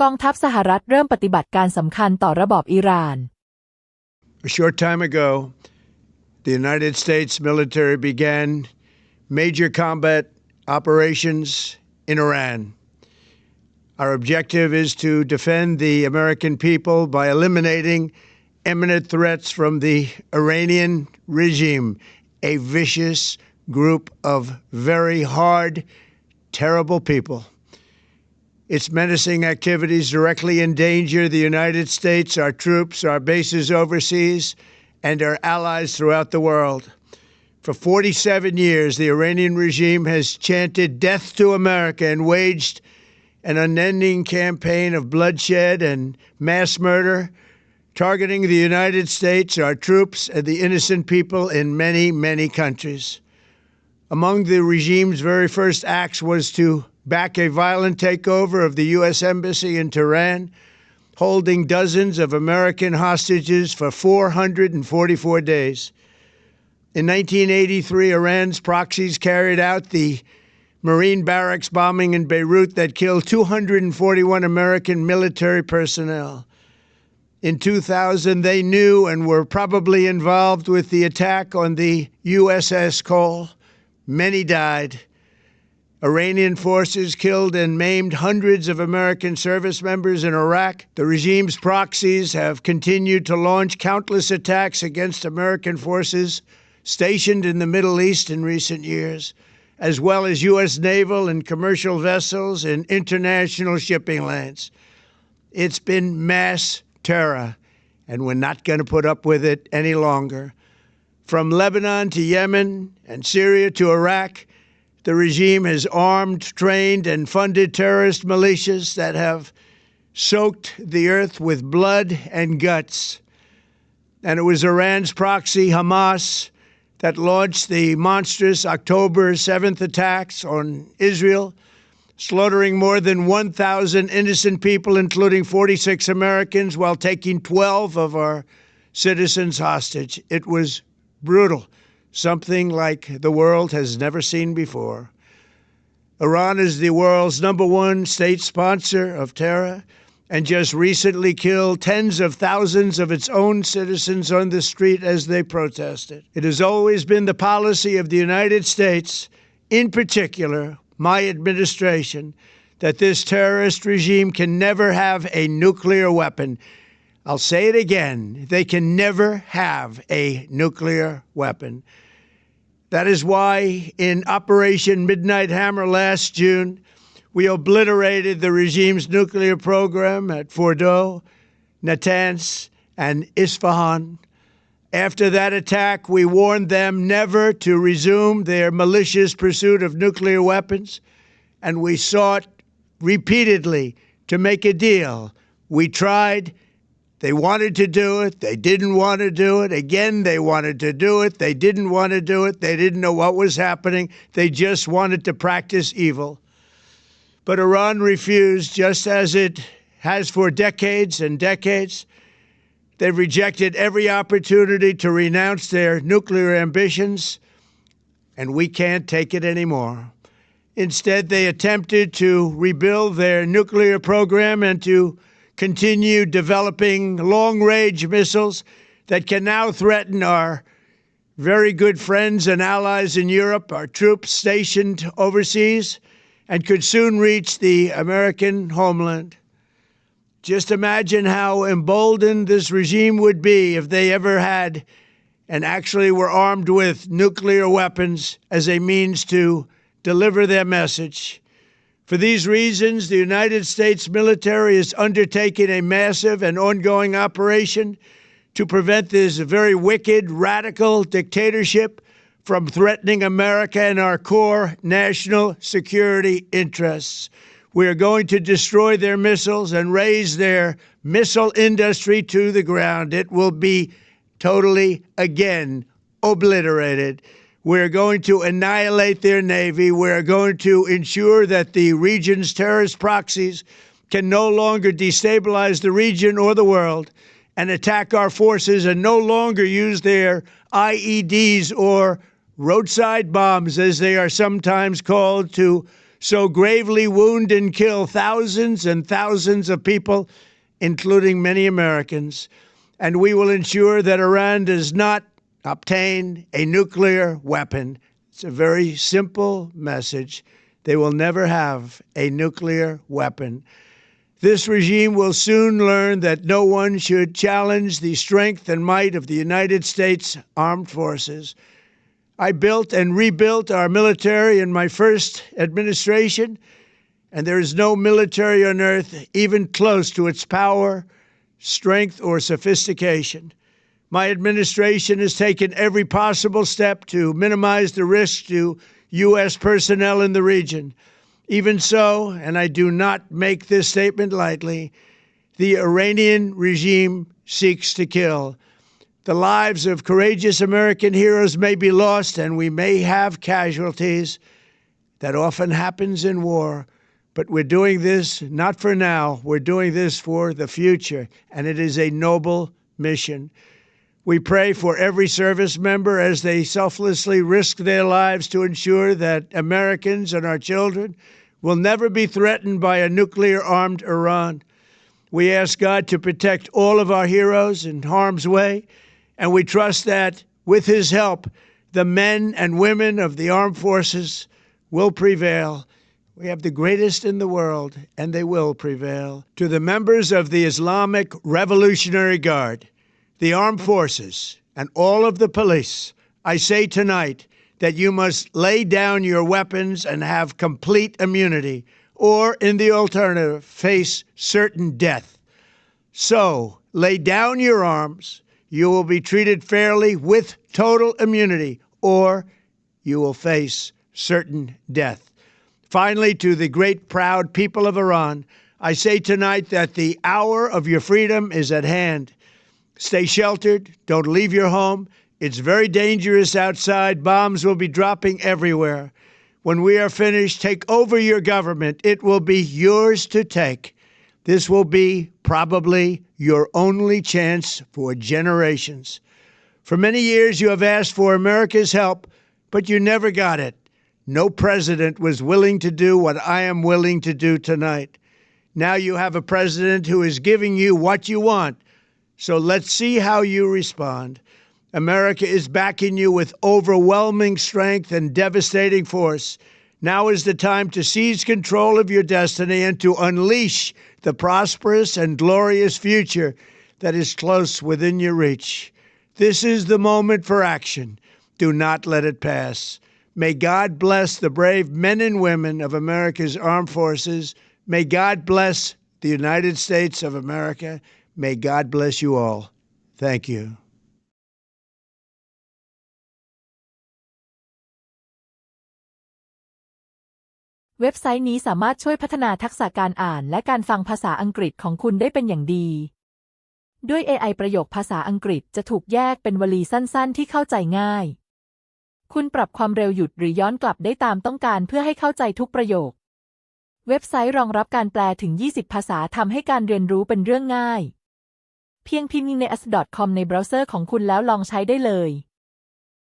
กองทัพสหรัฐเริ่มปฏิบัติการสำคัญต่อระบอบอิหร่าน A short time ago, the United States military began major combat operations in Iran. Our objective is to defend the American people by eliminating imminent threats from the Iranian regime, a vicious group of very hard, terrible people. Its menacing activities directly endanger the United States, our troops, our bases overseas, and our allies throughout the world. For 47 years, the Iranian regime has chanted death to America and waged an unending campaign of bloodshed and mass murder, targeting the United States, our troops, and the innocent people in many, many countries. Among the regime's very first acts was to back a violent takeover of the U.S. Embassy in Tehran, holding dozens of American hostages for 444 days. In 1983, Iran's proxies carried out the Marine barracks bombing in Beirut that killed 241 American military personnel. In 2000, they knew and were probably involved with the attack on the USS Cole. Many died. Iranian forces killed and maimed hundreds of American service members in Iraq. The regime's proxies have continued to launch countless attacks against American forces stationed in the Middle East in recent years, as well as U.S. naval and commercial vessels in international shipping lanes. It's been mass terror, and we're not going to put up with it any longer. From Lebanon to Yemen and Syria to Iraq, the regime has armed, trained, and funded terrorist militias that have soaked the earth with blood and guts. And it was Iran's proxy, Hamas, that launched the monstrous October 7th attacks on Israel, slaughtering more than 1,000 innocent people, including 46 Americans, while taking 12 of our citizens hostage. It was brutal, something like the world has never seen before. Iran is the world's #1 state sponsor of terror and just recently killed tens of thousands of its own citizens on the street as they protested. It has always been the policy of the United States, in particular, my administration, that this terrorist regime can never have a nuclear weapon. I'll say it again. They can never have a nuclear weapon. That is why in Operation Midnight Hammer last June, we obliterated the regime's nuclear program at Fordow, Natanz, and Isfahan. After that attack, we warned them never to resume their malicious pursuit of nuclear weapons, and we sought repeatedly to make a deal. We tried. They wanted to do it. They didn't want to do it. Again, they wanted to do it. They didn't want to do it. They didn't know what was happening. They just wanted to practice evil. But Iran refused, just as it has for decades and decades. They've rejected every opportunity to renounce their nuclear ambitions, and we can't take it anymore. Instead, they attempted to rebuild their nuclear program and to continue developing long-range missiles that can now threaten our very good friends and allies in Europe, our troops stationed overseas, and could soon reach the American homeland. Just imagine how emboldened this regime would be if they ever had and actually were armed with nuclear weapons as a means to deliver their message. For these reasons, the United States military is undertaking a massive and ongoing operation to prevent this very wicked, radical dictatorship from threatening America and our core national security interests. We are going to destroy their missiles and raise their missile industry to the ground. It will be totally, again, obliterated. We're going to annihilate their Navy. We're going to ensure that the region's terrorist proxies can no longer destabilize the region or the world and attack our forces and no longer use their IEDs or roadside bombs, as they are sometimes called, to so gravely wound and kill thousands and thousands of people, including many Americans. And we will ensure that Iran does not obtain a nuclear weapon. It's a very simple message. They will never have a nuclear weapon. This regime will soon learn that no one should challenge the strength and might of the United States Armed Forces. I built and rebuilt our military in my first administration, and there is no military on earth even close to its power, strength, or sophistication. My administration has taken every possible step to minimize the risk to U.S. personnel in the region. Even so, and I do not make this statement lightly, the Iranian regime seeks to kill. The lives of courageous American heroes may be lost, and we may have casualties. That often happens in war. But we're doing this not for now. We're doing this for the future, and it is a noble mission. We pray for every service member as they selflessly risk their lives to ensure that Americans and our children will never be threatened by a nuclear-armed Iran. We ask God to protect all of our heroes in harm's way, and we trust that, with His help, the men and women of the armed forces will prevail. We have the greatest in the world, and they will prevail. To the members of the Islamic Revolutionary Guard, the armed forces, and all of the police, I say tonight that you must lay down your weapons and have complete immunity, or, in the alternative, face certain death. So, lay down your arms. You will be treated fairly with total immunity, or you will face certain death. Finally, to the great proud people of Iran, I say tonight that the hour of your freedom is at hand. Stay sheltered. Don't leave your home. It's very dangerous outside. Bombs will be dropping everywhere. When we are finished, take over your government. It will be yours to take. This will be probably your only chance for generations. For many years, you have asked for America's help, but you never got it. No president was willing to do what I am willing to do tonight. Now you have a president who is giving you what you want. So let's see how you respond. America is backing you with overwhelming strength and devastating force. Now is the time to seize control of your destiny and to unleash the prosperous and glorious future that is close within your reach. This is the moment for action. Do not let it pass. May God bless the brave men and women of America's armed forces. May God bless the United States of America. May God bless you all. Thank you. เว็บไซต์นี้สามารถช่วยพัฒนาทักษะการอ่านและการฟังภาษาอังกฤษของคุณได้เป็นอย่างดี ด้วย AI ประโยคภาษาอังกฤษจะถูกแยกเป็นวลีสั้นๆที่เข้าใจง่าย คุณปรับความเร็วหยุดหรือย้อนกลับได้ตามต้องการเพื่อให้เข้าใจทุกประโยค เว็บไซต์รองรับการแปลถึง 20 ภาษาทำให้การเรียนรู้เป็นเรื่องง่าย เพียงพิมพ์ใน as.com ในเบราว์เซอร์ของคุณแล้วลองใช้ได้เลย